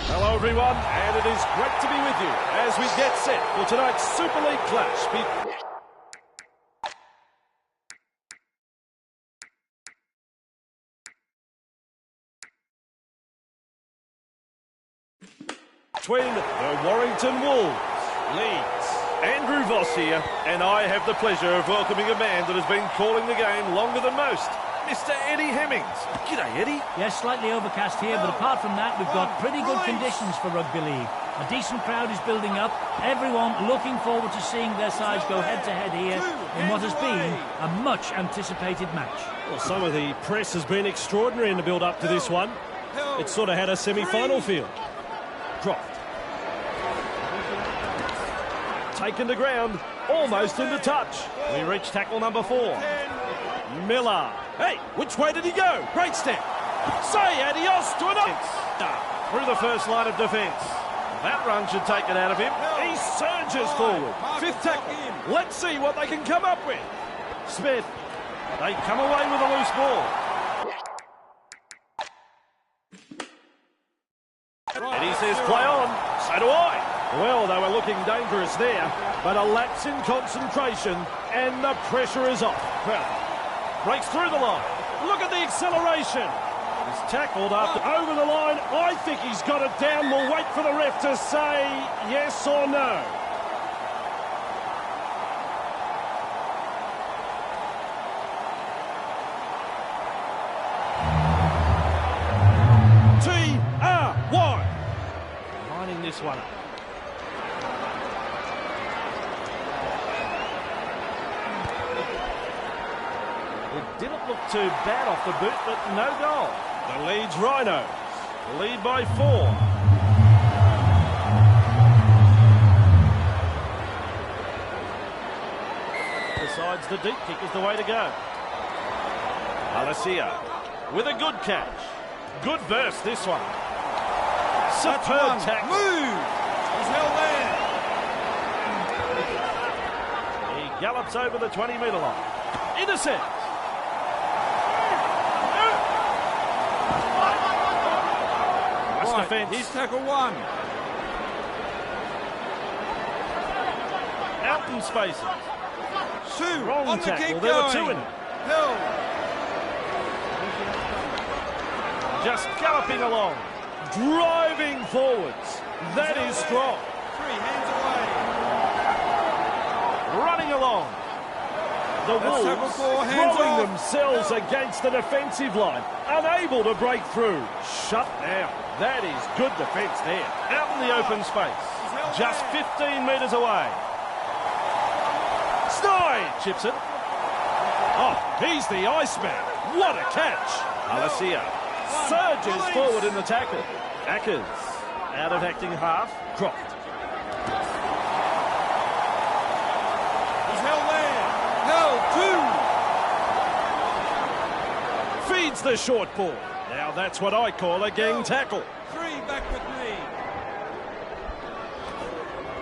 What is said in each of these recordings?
Hello everyone, and it is great to be with you as we get set for tonight's Super League clash. Between the Warrington Wolves, Leeds, Andrew Voss here, and I have the pleasure of welcoming a man that has been calling the game longer than most, Mr. Eddie Hemmings. G'day, Eddie. Yes, slightly overcast here, but apart from that, we've got pretty good conditions for rugby league. A decent crowd is building up. Everyone looking forward to seeing their sides go head-to-head here in what has been a much-anticipated match. Well, some of the press has been extraordinary in the build-up to this one. It sort of had a semi-final feel. Dropped. Taken to ground, almost into touch. We reach tackle number 4. Miller. Hey, which way did he go? Great step. Say adios to an through the first line of defence. That run should take it out of him. He surges forward. 5th tackle. Let's see what they can come up with. Smith. They come away with a loose ball. And he says play on. So do I. Well, they were looking dangerous there, but a lapse in concentration, and the pressure is off. Breaks through the line. Look at the acceleration. He's tackled after over the line. I think he's got it down. We'll wait for the ref to say yes or no. TR1. Lining this one up. It didn't look too bad off the boot, but no goal. The Leeds Rhinos lead by 4. Decides the deep kick is the way to go. Alessia with a good catch. Good burst, this one. Superb tackle. Move! He's held there. He gallops over the 20-metre line. Intercept. Defense. He's tackle 1. Out in spaces. Two. Wrong On the tackle. kick There were going. 2 in it. Hill. Just galloping along. Driving forwards. That is strong. 3 hands away. Running along. The That's tackle Wolves 4, hands throwing off. themselves against the defensive line. Unable to break through. Shut down. That is good defence there. Out in the open space. Just 15 metres away. Snide chips it. Oh, he's the Iceman. What a catch. Alessia surges forward in the tackle. Ackers out of acting half. Croft. He's held there. Held 2. Feeds the short ball. Now that's what I call a gang tackle. 3 back with me.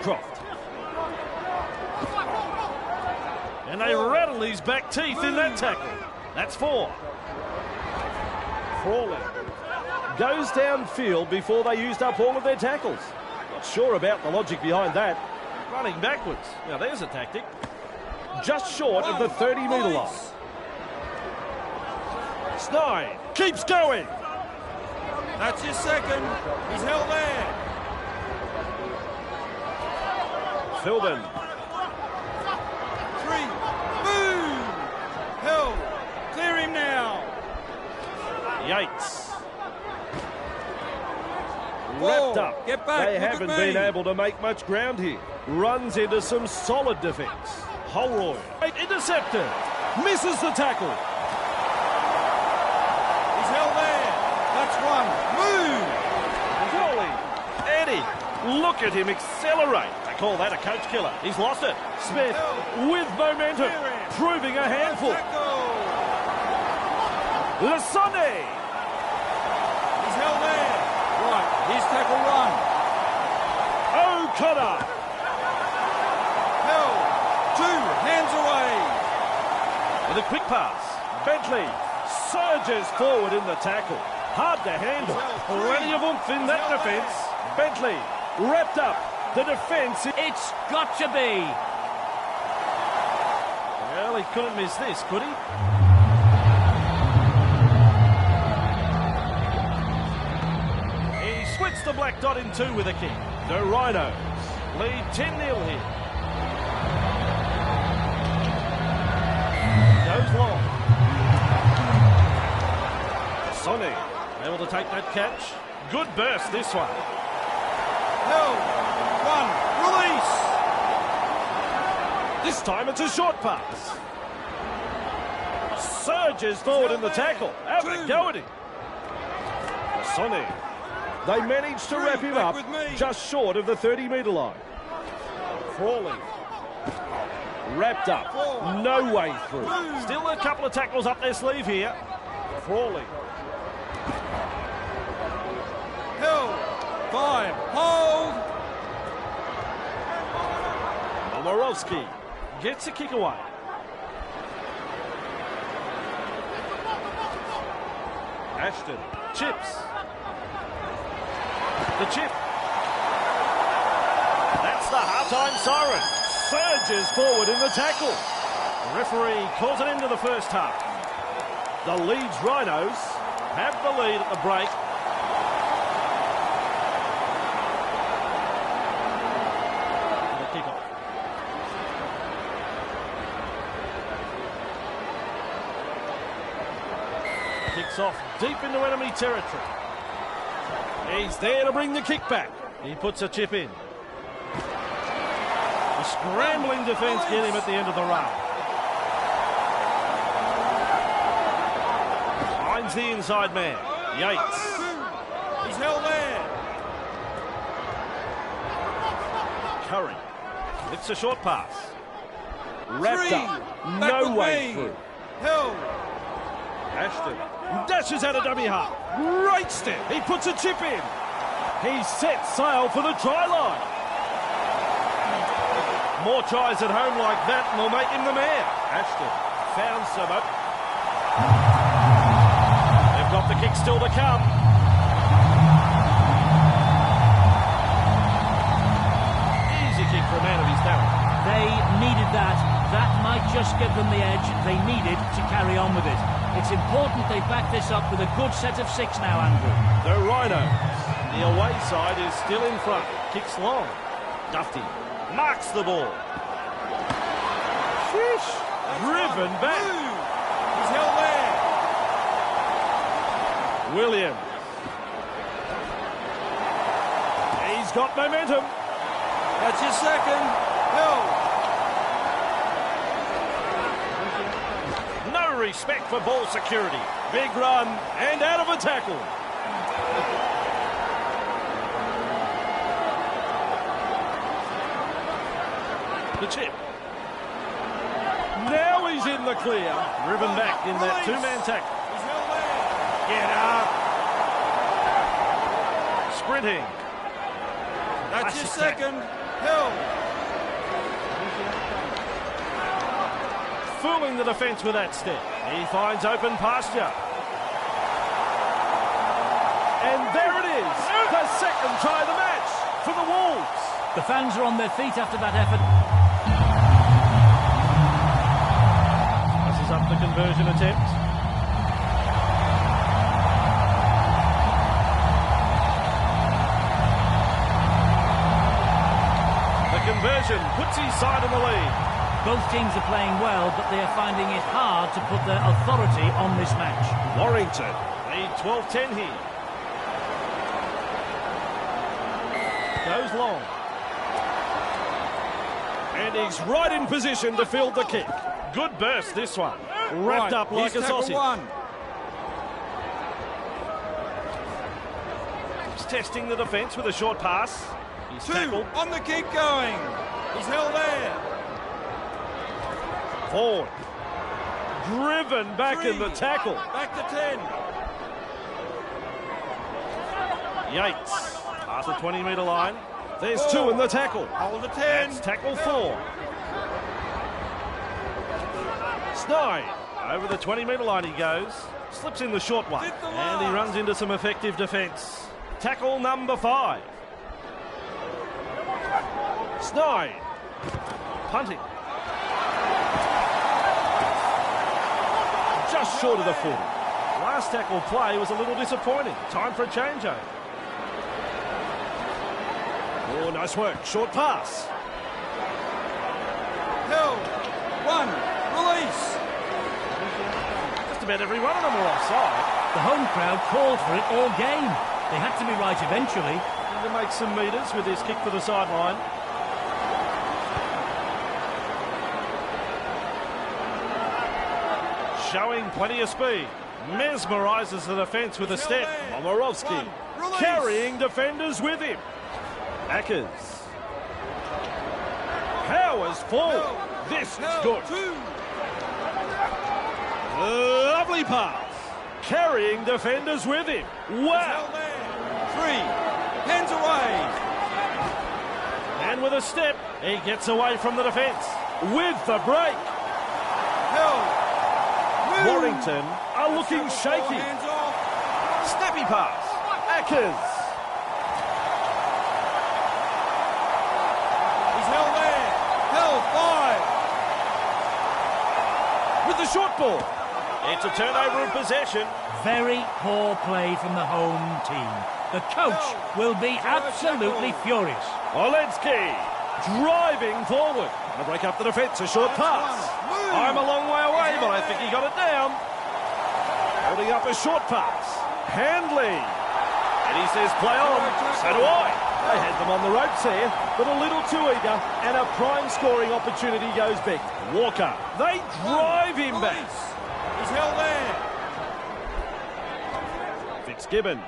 Croft. And they rattle his back teeth in that tackle. That's 4. Crawling. Goes downfield before they used up all of their tackles. Not sure about the logic behind that. Running backwards. Now there's a tactic. Just short of the 30-metre line. Snide keeps going. That's his second. He's held there. Philbin. 3. Move. Held. Clear him now. Yates. Whoa, Wrapped up. get back, They look at haven't me. been able to make much ground here. Runs into some solid defence. Holroyd. Intercepted. Misses the tackle. He's held there. That's 1. Move. Crawley. Eddie. Look at him accelerate. They call that a coach killer. He's lost it. Smith with momentum. Proving a handful. Lasone. He's held there. Right, he's tackle 1. O'Connor. Held. 2 hands away. With a quick pass. Bentley surges forward in the tackle. Hard to handle. Plenty of oomph in that defence. Bentley wrapped up. The defence. It's got to be. Well, he couldn't miss this, could he? He splits the black dot in two with a kick. The Rhinos lead 10-0 here. Goes long. Sonny able to take that catch. Good burst this one. Held. One. Release. This time it's a short pass. Surges forward in the tackle. Have a go at him. Sonny. They managed to wrap him up just short of the 30-metre line. Crawley. Wrapped up. No way through. Still a couple of tackles up their sleeve here. Crawley. Held. 5. Hold. Momorovsky gets a kick away. Ashton chips. The chip. That's the half-time siren. Surges forward in the tackle. The referee calls it into the first half. The Leeds Rhinos have the lead at the break. The kickoff. Kicks off deep into enemy territory. He's there to bring the kick back. He puts a chip in. The scrambling defence get him at the end of the run. Finds the inside man. Yates. He's held there. Curry. It's a short pass. Wrapped 3. up. Back No with way me. through. Held. Ashton dashes out a dummy half. Great step. He puts a chip in. He sets sail for the try line. More tries at home like that and will make him the mayor. Ashton found some up. They've got the kick still to come. Easy kick for a man of his talent. They needed that. That might just give them the edge they needed to carry on with it. It's important they back this up with a good set of 6 now, Andrew. The Rhinos. The away side is still in front. Kicks long. Dufty marks the ball. Sheesh. Driven back. He's held there. Williams. He's got momentum. That's your second. Held. No respect for ball security. Big run and out of a tackle. The chip. Now he's in the clear. Driven back in that two-man tackle. He's held there. Get up. Sprinting. That's your Classic second. Held. Fooling the defence with that step. He finds open pasture. And there it is. The second try of the match for the Wolves. The fans are on their feet after that effort. Passes up the conversion attempt. The conversion puts his side in the lead. Both teams are playing well, but they are finding it hard to put their authority on this match. Warrington lead 12-10 here. Goes long. And he's right in position to field the kick. Good burst, this one. Wrapped up like a sausage. He's testing the defence with a short pass. He's 2 tackled. on the kick going. He's held there. Forward. Driven back 3. in the tackle. Back to 10. Yates. Past the 20-metre line. There's 2 in the tackle. Hold to 10. That's tackle 4. Snide. Over the 20-metre line he goes. Slips in the short one. Did the And he last. runs into some effective defence. Tackle number 5. Snide. Punting. Just short of the 40. Last tackle play was a little disappointing. Time for a changeover. Oh, nice work. Short pass. Held. 1. Release. Just about every one of them were offside. The home crowd called for it all game. They had to be right eventually. To make some metres with his kick for the sideline. Showing plenty of speed. Mesmerises the defence with a step. Momorovsky carrying defenders with him. Ackers. Powers forward. This is good. 2. Lovely pass. Carrying defenders with him. Wow. Held there. 3. Hands away. And with a step, he gets away from the defence. With the break. Held. Move. Warrington are looking shaky. Hands off. Snappy pass. Ackers. He's held there. Held. 5. With the short ball. It's a turnover of possession. Very poor play from the home team. The coach will be absolutely furious. Olensky driving forward. To break up the defence. A short pass. I'm a long way away, but I think he got it down. Holding up a short pass. Handley. And he says, play on. So do I. They had them on the ropes here, but a little too eager, and a prime scoring opportunity goes back. Walker. They drive him back. He's held there. Fitzgibbon.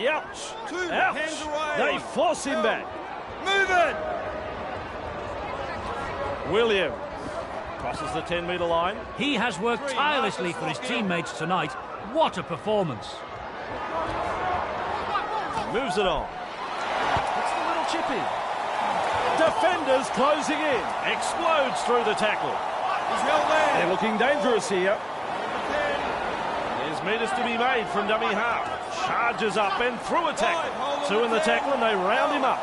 Ouch. 2. Ouch. Hands away. They force him back. Move it. Williams crosses the 10-metre line. He has worked tirelessly for his teammates tonight. What a performance. Moves it on. It's the little chippy. Defenders closing in. Explodes through the tackle. He's held there. They're looking dangerous here. There's metres to be made from dummy half. Charges up and through a tackle. 2 in the tackle and they round him up.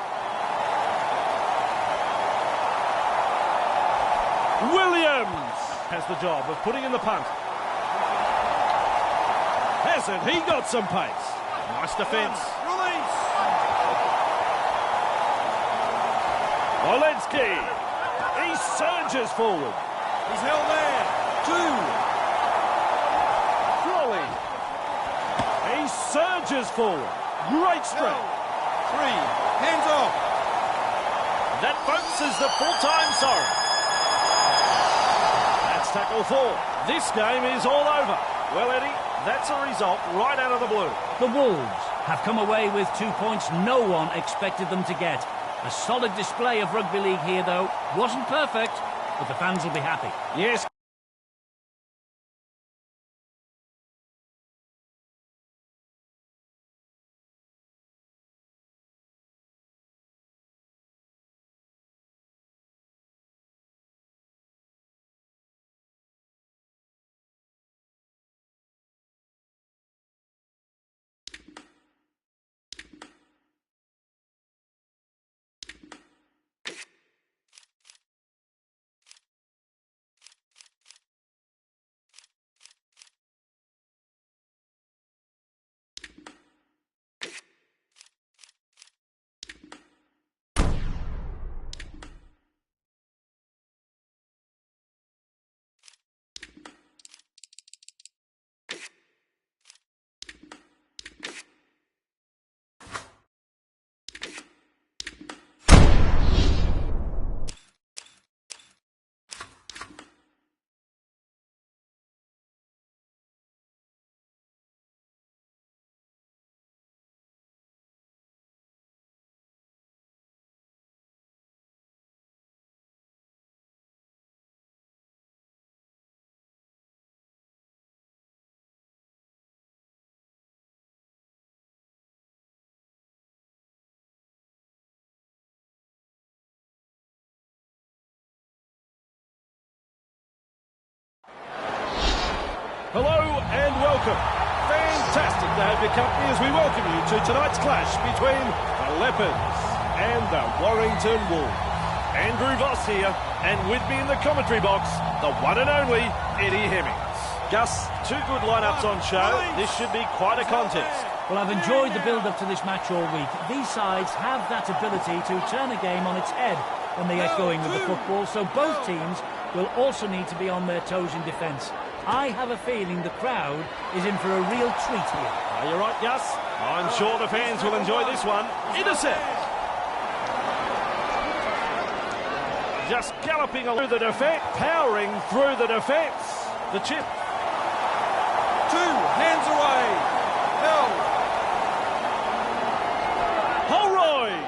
Williams has the job of putting in the punt. Hasn't he got some pace? Nice defence. Release. Olensky. He surges forward. He's held there. 2. Crawley. He surges forward. Great strength. 3. Hands off. That, folks, is the full-time sorry. That's tackle 4. This game is all over. Well, Eddie, that's a result right out of the blue. The Wolves have come away with 2 points no one expected them to get. A solid display of rugby league here, though. Wasn't perfect, but the fans will be happy. Yes. Hello and welcome. Fantastic to have your company as we welcome you to tonight's clash between the Leopards and the Warrington Wolves. Andrew Voss here, and with me in the commentary box, the one and only Eddie Hemmings. Gus, two good lineups on show. This should be quite a contest. Well, I've enjoyed the build-up to this match all week. These sides have that ability to turn a game on its head when they get going with the football, so both teams will also need to be on their toes in defence. I have a feeling the crowd is in for a real treat here. Are you right, Gus? I'm sure the fans will enjoy this one. Intercept. Just galloping through the defence, powering through the defence. The chip. 2 hands away. Hell. Holroyd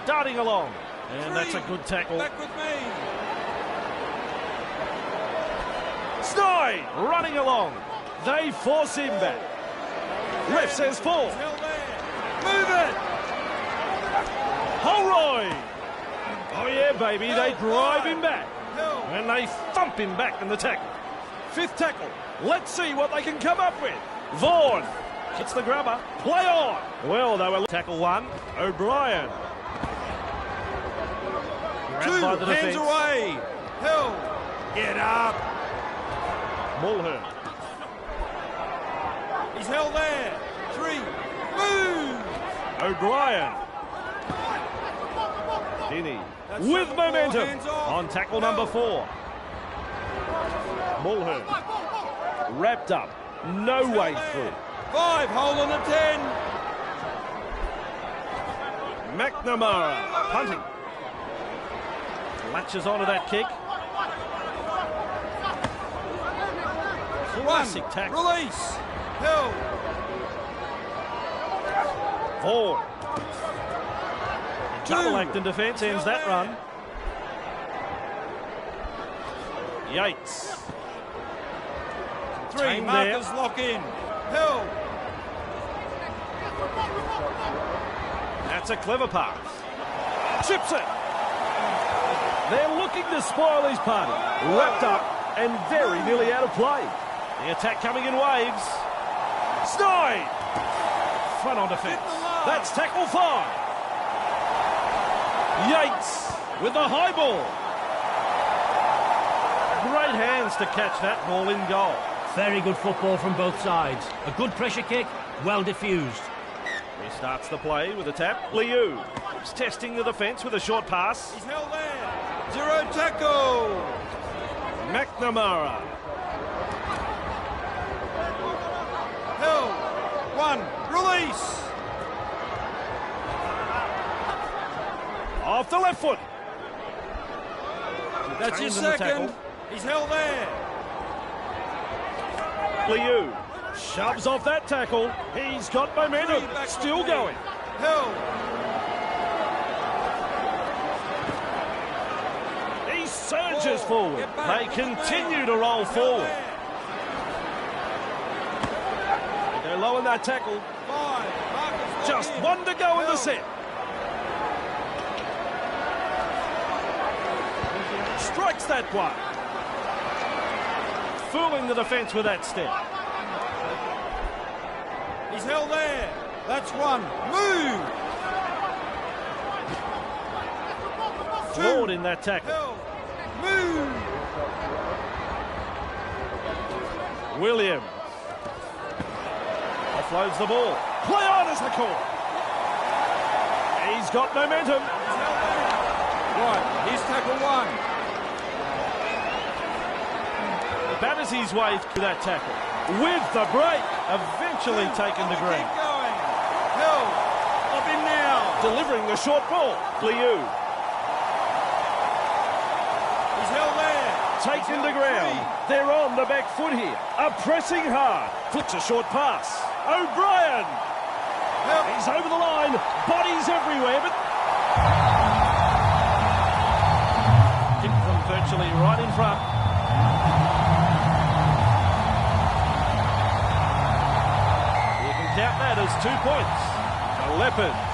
darting along. And that's a good tackle. Back with me. Snide running along. They force him back. Ref says fall. Move it. Holroyd. Oh yeah, baby, they drive him back. And they thump him back in the tackle. 5th tackle. Let's see what they can come up with. Vaughan hits the grabber. Play on. Well, they were tackle 1. O'Brien. 2 By the hands defense. away. Hill. Get up. Mulhern. He's held there. 3. Move. O'Brien. Dinny with momentum on tackle number 4. Mulhern. Wrapped up. No way through. 5 hole on the 10. McNamara punting. Latches onto that kick. Classic 1. tackle. Release. Hill. Vaughan. 2. Double act in defence ends that run. Yates. 3 Tamed markers there. lock in. Hill. That's a clever pass. Chips it. They're looking to spoil his party. Wrapped up and very nearly out of play. The attack coming in waves. Snide. Front on defence. That's tackle 5. Yates with the high ball. Great hands to catch that ball in goal. Very good football from both sides. A good pressure kick, well diffused. He starts the play with a tap. Liu is testing the defence with a short pass. He's held there. 0 tackle. McNamara. Hill. 1. Release. Off the left foot. That's his Trained in the second. tackle. He's held there. Liu shoves off that tackle. He's got momentum. Still going. Hill. He surges forward. Get back. They continue to roll forward. They go low in that tackle. 5. Markers Just lock in. one to go in the Hill. set. Strikes that one. Fooling the defence with that step. He's held there. That's 1. Move. 2. Flawed in that tackle. Hill. Move. Williams. Offloads the ball. Play on is the call. He's got momentum. Right. Here's tackle 1. Batters his way through that tackle. With the break. Eventually taken to Keep ground. going. Hill. Up him now. Delivering the short ball. Liu. He's held there. Taken to ground. They're on the back foot here. Are pressing hard. Flicks a short pass. O'Brien. Hill. He's over the line. Bodies everywhere, but kicked from virtually right in front. You can count that as 2 points. The Leopards,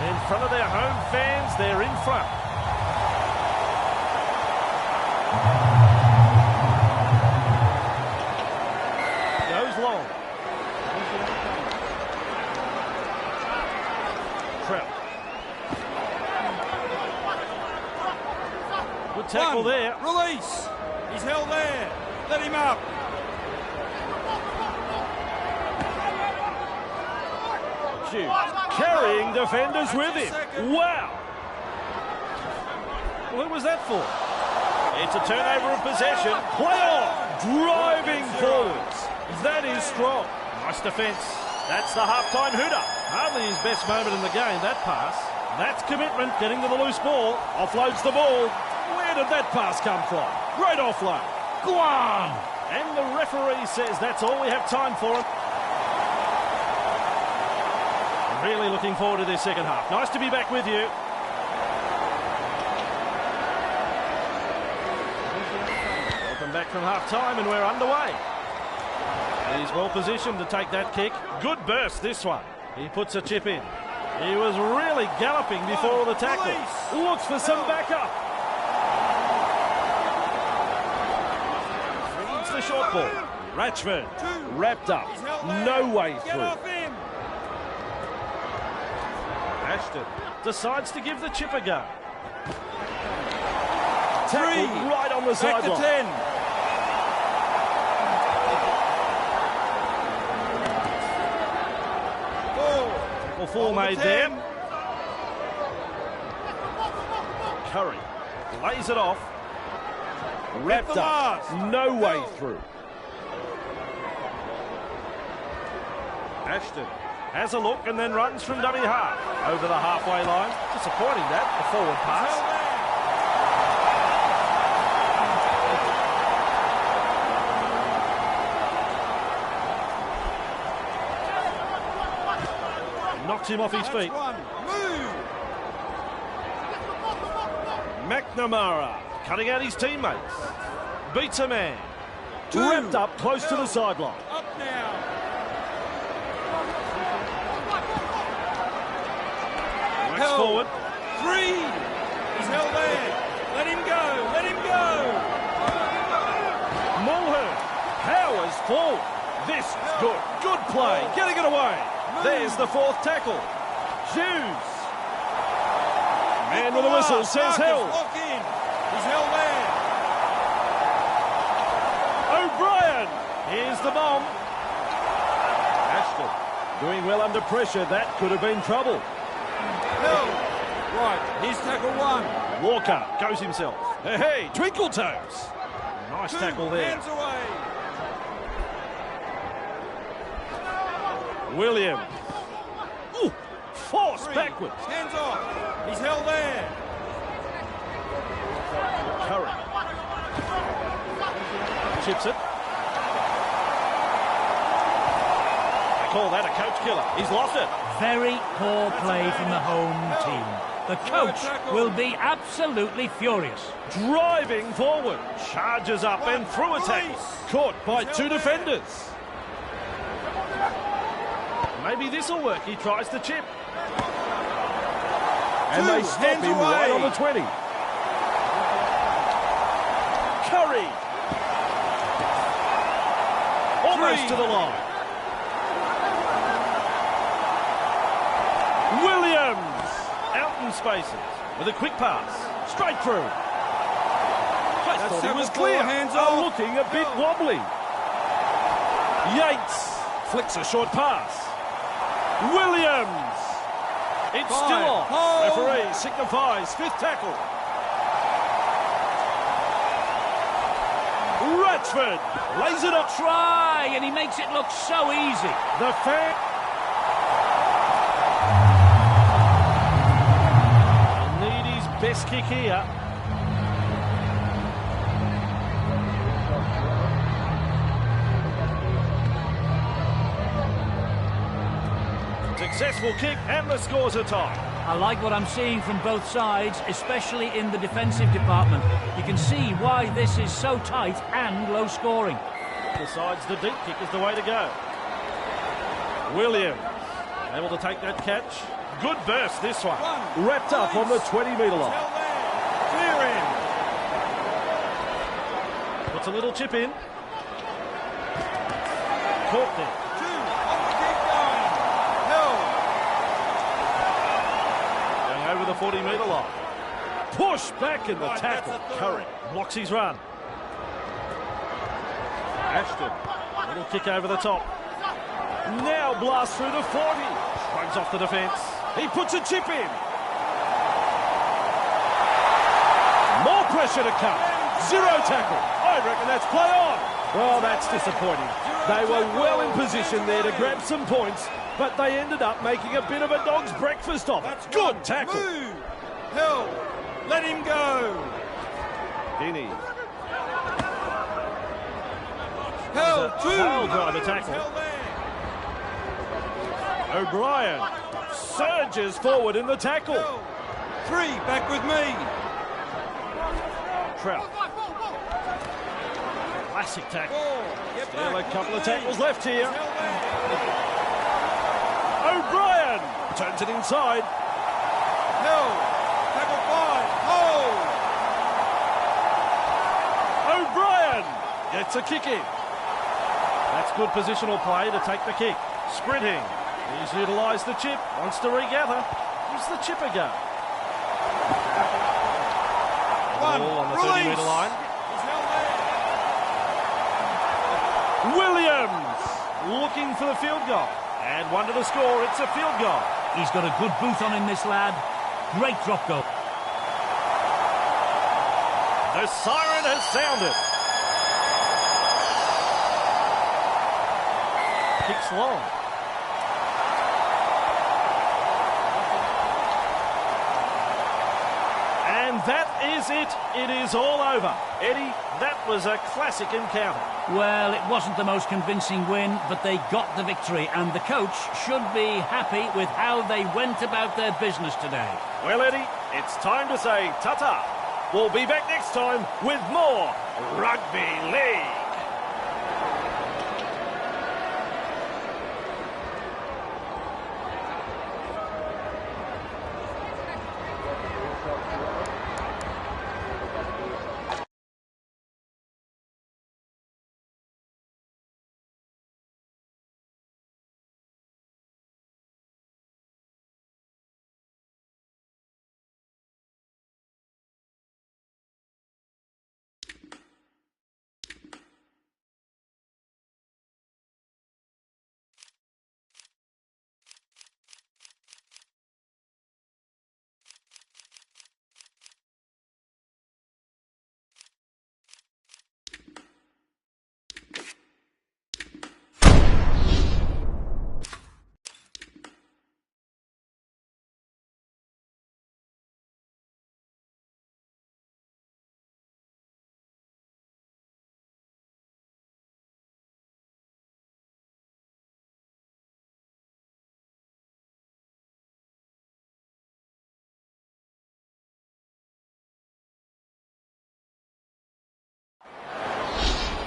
in front of their home fans, they're in front. tackle there. Release. He's held there. Let him up. Carrying defenders with him. Wow. Well, who was that for? It's a turnover of possession. Play on. Driving forwards. That is strong. Nice defence. That's the half-time hooter. Hardly his best moment in the game, that pass. That's commitment, getting to the loose ball. Offloads the ball. Where did that pass come from? Great offload. Go on. And the referee says that's all we have time for him. Really looking forward to this second half. Nice to be back with you. Welcome back from half-time and we're underway. He's well positioned to take that kick. Good burst, this one. He puts a chip in. He was really galloping before the tackle. Looks for some backup. Reads the short ball. Ratchford wrapped up. No way through. Ashton decides to give the chip a go. Tackled right on the sideline. Back to 10. Tackle 4 made there. Curry lays it off. Wrapped up. No way through. Ashton has a look and then runs from dummy half. Over the halfway line. Disappointing that, the forward pass. Knocks him off his feet. McNamara cutting out his teammates. Beats a man. Wrapped up close to the sideline. Up now. Works forward. 3. He's held there. Let him go. Let him go. Mulhern powers forward. This is good. Good play. Getting it away. There's the fourth tackle. Hughes. Man with a whistle says held. Lock in. He's held there. O'Brien. Here's the bomb. Ashton doing well under pressure. That could have been trouble. Held. Right. Here's tackle 1. Walker goes himself. Hey, twinkle toes. Nice tackle there. Hands away. William. Ooh, force 3. backwards. Hands off. He's held there. Curry. Chips it. They call that a coach killer. He's lost it. Very poor play from the home team. The coach will be absolutely furious. Driving forward. Charges up and through attack. Caught by 2 defenders. Maybe this will work. He tries to chip. And they stop him right on the 20. Curry. Almost to the line. Williams. Out in spaces. With a quick pass. Straight through. I thought he was clear. Hands off. Looking a bit wobbly. Yates. Flicks a short pass. Williams. It's still off. Referee signifies 5th tackle. Ratchford lays it up. Try, and he makes it look so easy. The fan. Need his best kick here. Successful kick and the scores are tied. I like what I'm seeing from both sides, especially in the defensive department. You can see why this is so tight and low scoring. Decides the deep kick is the way to go. Williams able to take that catch. Good burst this one. Wrapped up on the 20-metre line. Clear in. Puts a little chip in. Caught there. Over the 40-metre line. Push back in the tackle. Curry blocks his run. Ashton, little kick over the top. Now blast through the 40. Shrugs off the defence. He puts a chip in. More pressure to come. Zero tackle. I reckon that's play on. Well, that's disappointing. They were well in position there to grab some points, but they ended up making a bit of a dog's breakfast of it. Good tackle. Move. Hill. Let him go. Guinea. Hill. Tail driver tackle. O'Brien surges forward in the tackle. Hill. 3, back with me. Trout. Classic tackle. 4, get Still back. a couple of tackles left here. O'Brien turns it inside. Hill. Tackle 5. Hold. O'Brien gets a kick in. That's good positional play to take the kick. Sprinting. He's utilised the chip. Wants to regather. Who's the chipper go? One. Ball on the Release. 30-metre line. He's held there. Williams looking for the field goal. And one to the score. It's a field goal. He's got a good boot on him, this lad. Great drop goal. The siren has sounded. Kicks long. And that is it. It is all over. Eddie, that was a classic encounter. Well, it wasn't the most convincing win, but they got the victory, and the coach should be happy with how they went about their business today. Well, Eddie, it's time to say ta-ta. We'll be back next time with more Rugby League.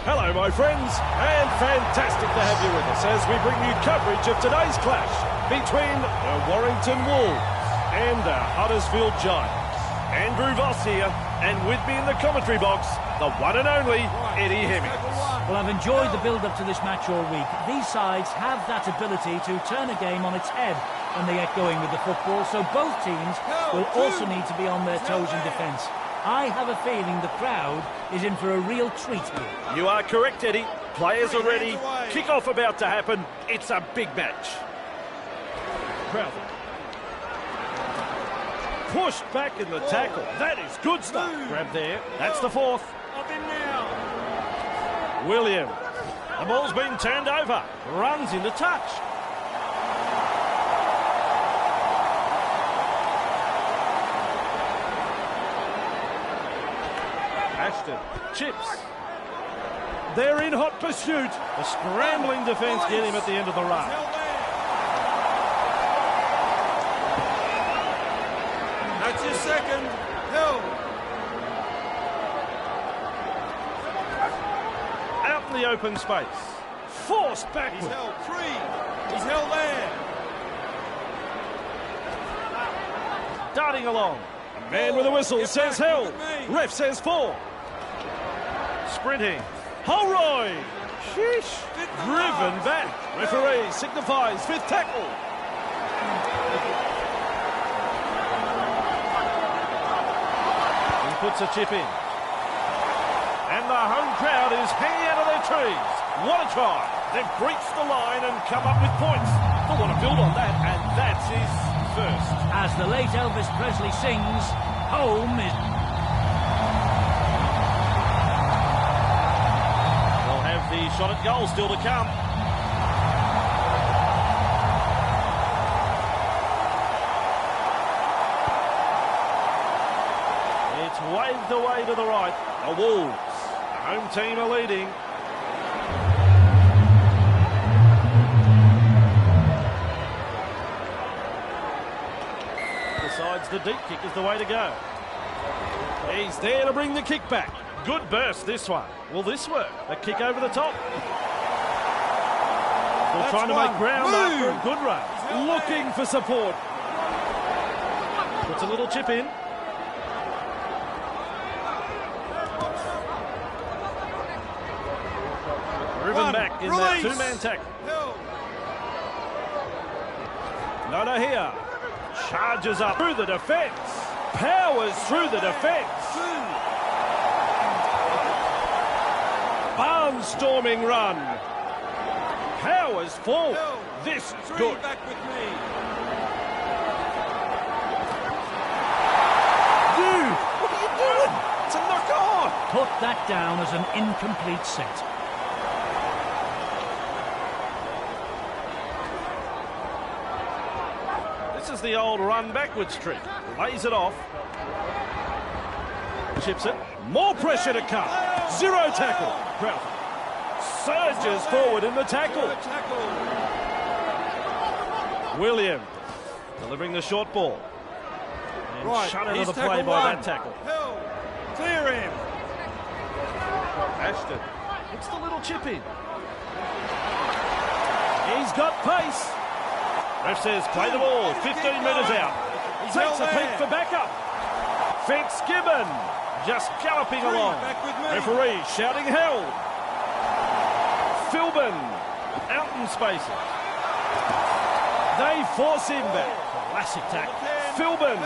Hello, my friends, and fantastic to have you with us as we bring you coverage of today's clash between the Warrington Wolves and the Huddersfield Giants. Andrew Voss here, and with me in the commentary box, the one and only Eddie Hemmings. Well, I've enjoyed the build-up to this match all week. These sides have that ability to turn a game on its head when they get going with the football, so both teams will also need to be on their toes in defence. I have a feeling the crowd is in for a real treat here. You are correct, Eddie. Players are ready. Kick-off about to happen. It's a big match. Crowther. Pushed back in the tackle. That is good stuff. Grab there. That's the fourth. Up in now. William. The ball's been turned over. Runs into touch. Ashton. Chips. They're in hot pursuit. The scrambling defence get him at the end of the run. That's your second. Hill. Out in the open space. Forced He's backward. held 3. He's held there. Darting along. A man with a whistle Get says back, hell. look at me. Ref says 4. Sprinting. Holroyd. Sheesh. Driven back. Referee signifies 5th tackle. puts a chip in. And the home crowd is hanging out of their trees. What a try. They've breached the line and come up with points. They'll want to build on that, and that's his first. As the late Elvis Presley sings, home is... They'll have the shot at goal still to come. It's waved away to the right. The Wolves, the home team, are leading. Decides the deep kick is the way to go. He's there to bring the kick back. Good burst, this one. Will this work? A kick over the top. They're trying to make ground after a good run. Looking for support. Puts a little chip in. Driven back in that two-man tackle. Nada here. Charges up through the defence. Powers through the defence. Barnstorming run. Powers forward. This is good. Back with me. Dude, what are you doing? It's a knock on. Put that down as an incomplete set. This is the old run backwards trick. Lays it off. Chips it. More pressure to come. Zero tackle. Broughton surges forward in the tackle. William delivering the short ball. And shut out of the play by that tackle. Clear him. Ashton. It's the little chip in. He's got pace. Ref says play the ball. 15 metres out. Takes a peek for backup. Fitzgibbon just galloping along. Referee shouting held. Philbin out in spaces. They force him back. Classic tackle. Philbin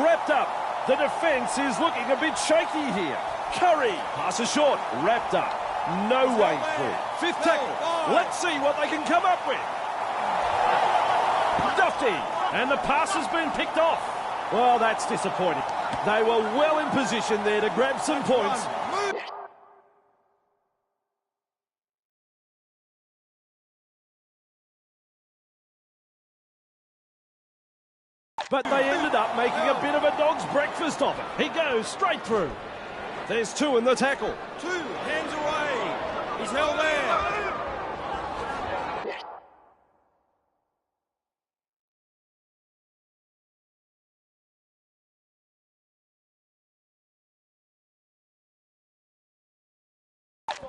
wrapped up. The defence is looking a bit shaky here. Curry passes short. Wrapped up. No way through. Fifth tackle. Let's see what they can come up with. Duffy. And the pass has been picked off. Well, that's disappointing. They were well in position there to grab some points. But they ended up making a bit of a dog's breakfast of it. He goes straight through. There's two in the tackle. Two, hands away. He's held there.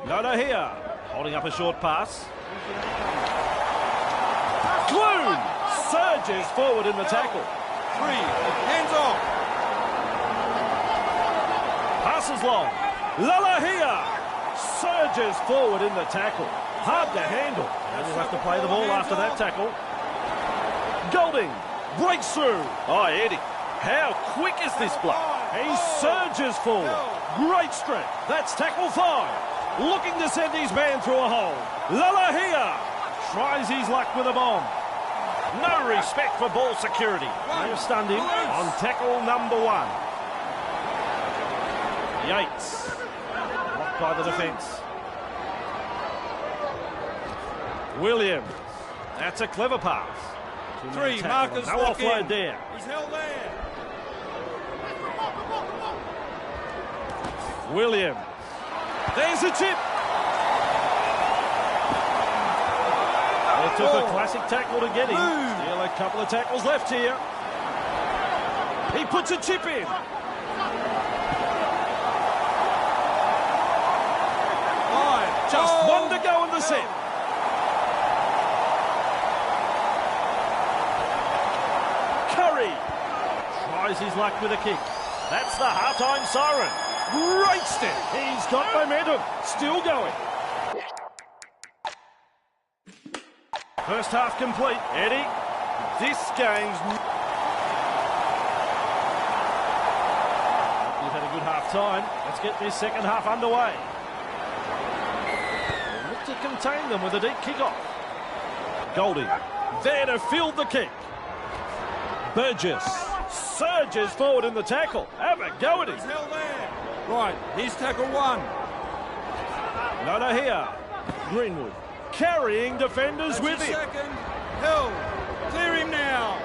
Noda here, holding up a short pass. Clune surges forward in the tackle. Three, hands off. Passes long. Lalahia surges forward in the tackle. Hard to handle. And we'll have to play the ball after that tackle. Golding breaks through. Oh, Eddie, how quick is this bloke? He surges forward. Great strength. That's tackle 5. Looking to send his man through a hole. Lalahia tries his luck with a bomb. No respect for ball security. They've stunned him on tackle number 1. Yates blocked by the defence. Williams. That's a clever pass. Three, Marcus. No offload there. He's held there. Williams. There's a chip. It took a classic tackle to get him. Still a couple of tackles left here. He puts a chip in. Just one to go in the set. Curry tries his luck with a kick. That's the half-time siren. Great step. He's got momentum. Still going. First half complete. Eddie, this game's... You've had a good half. time. Let's get this second half underway. Look to contain them with a deep kick-off. Goldie there to field the kick. Burgess surges forward in the tackle. Have a go at him. He's held there. Right, here's tackle one. Nona here. Greenwood carrying defenders That's with your him. second. Hill, clear him now.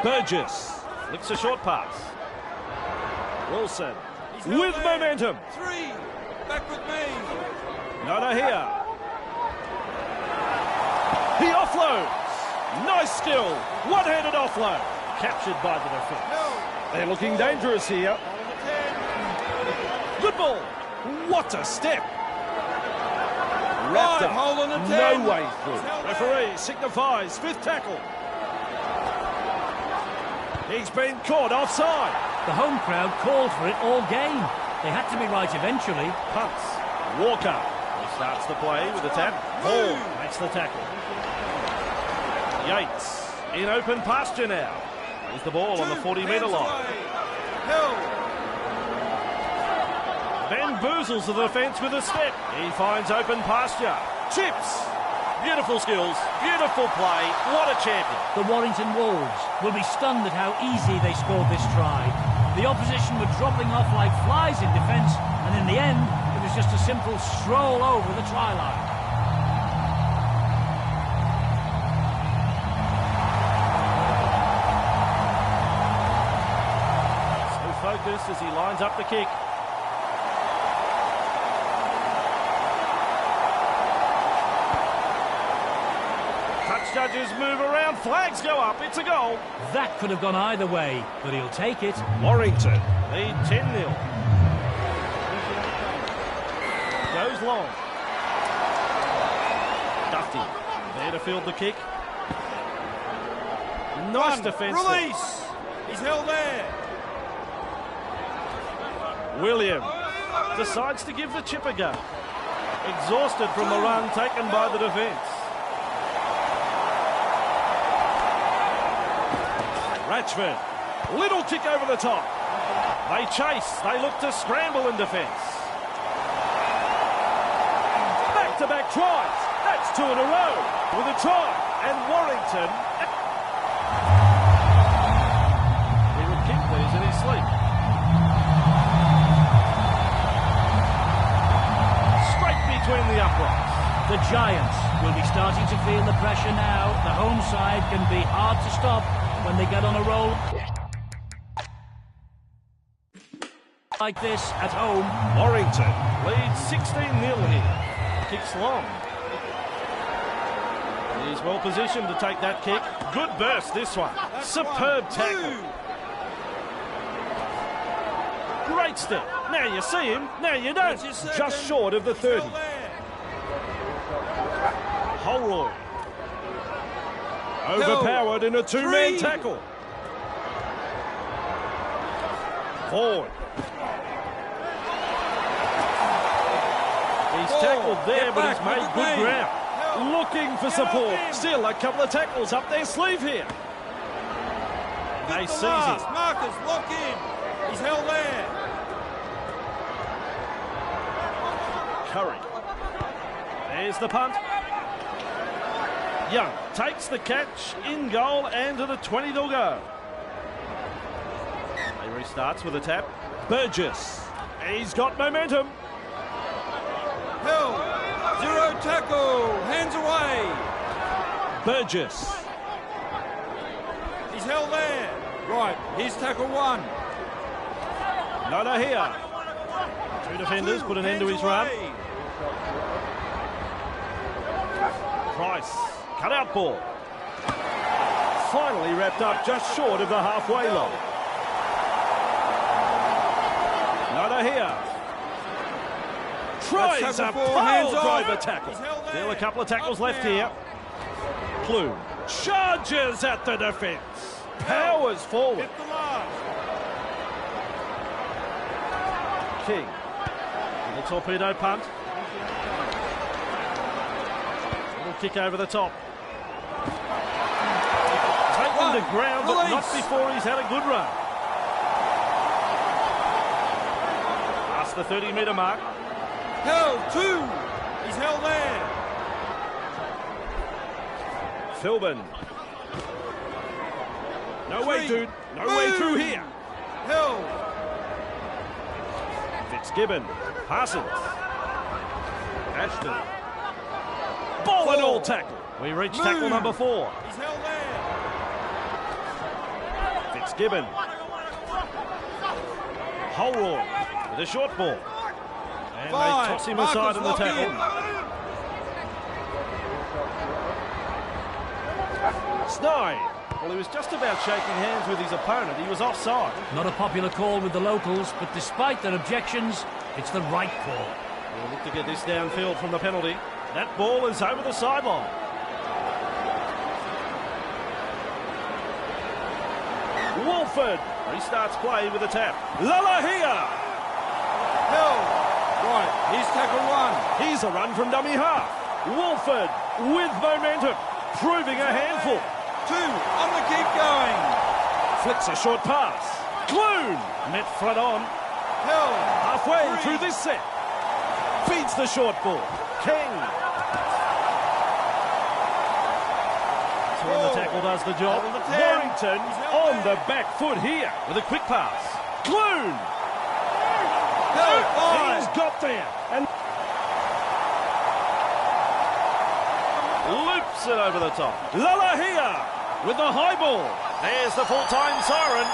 Burgess flicks a short pass. Wilson He's held with there. momentum. 3, back with me. Nona here. He offloads. Nice skill. One-handed offload. Captured by the defence. Hill, They're looking dangerous here. 10. Good ball. What a step. Right, Wrapped up. hole in the 10. No way through. He's held there. Referee signifies fifth tackle. He's been caught offside. The home crowd called for it all game. They had to be right eventually. Punts. Walker. He starts the play with a tap. Ball makes the tackle. Yates in open pasture now. Here's the ball on the 40-metre line. Hill, Bamboozles the defence with a step. He finds open pasture. Chips. Beautiful skills. Beautiful play. What a champion. The Warrington Wolves will be stunned at how easy they scored this try. The opposition were dropping off like flies in defence, and in the end, it was just a simple stroll over the try line. So focused as he lines up the kick. Touch judges move around. Flags go up. It's a goal. That could have gone either way, but he'll take it. Warrington lead 10-0. Goes long. Dufty there to field the kick. Nice defence. release. He's held there. William decides to give the chip a go. Exhausted from the run taken by the defence. Ratchford, little kick over the top. They chase, they look to scramble in defence. Back-to-back tries. That's 2 in a row with a try. And Warrington, he would kick these in his sleep. Straight between the uprights. The Giants will be starting to feel the pressure now. The home side can be hard to stop when they get on a roll like this at home. Warrington leads 16-0 here. Kicks long. He's well positioned to take that kick. Good burst, this one. Superb tackle. Great step. Now you see him, now you don't. Just short of the 30. Holroyd. Overpowered in a two-man tackle. Forward. He's tackled there, but he's made good ground. Looking for support. Still a couple of tackles up their sleeve here. They seize him. Marcus, lock in. He's held there. Curry. There's the punt. Young takes the catch in goal and to the 20 they'll go. He restarts with a tap. Burgess. He's got momentum. Hill, 0 tackle, hands away. Burgess. He's held there. Right, here's tackle one. Nona here. Two defenders put an end to his run. Price. Cut out ball. Finally wrapped up just short of the halfway line. Nona here. Tries a pile driver tackle. Still a couple of tackles left here. Clue charges at the defence. Powers forward. King. The torpedo punt. Little kick over the top. Taken to ground, but not before he's had a good run. the 30-metre mark. Held 2. He's held there. Philbin. No way, dude. No way through here. Held. Fitzgibbon. Parsons. Ashton. Ball and all tackle. We reach tackle number 4. He's held there. Fitzgibbon. Holroyd with a short ball. And 5. they toss him aside in the Marcus, tackle. Snide. Well, he was just about shaking hands with his opponent. He was offside. Not a popular call with the locals, but despite their objections, it's the right call. We'll look to get this downfield from the penalty. That ball is over the sideline. Wolford restarts play with a tap. Lalahia. Held. Right, here's tackle 1. Here's a run from dummy half. Wolford with momentum, proving a handful. 2 on the keep going. Flicks a short pass. Clune met flat on. Held. Halfway 3. through this set. Feeds the short ball. King. So when the tackle does the job, Tackle the 10. Warrington He's held on there. the back foot here with a quick pass. Clune. Held 5. He's got there. And loops it over the top. Lalahia with the high ball. There's the full-time siren.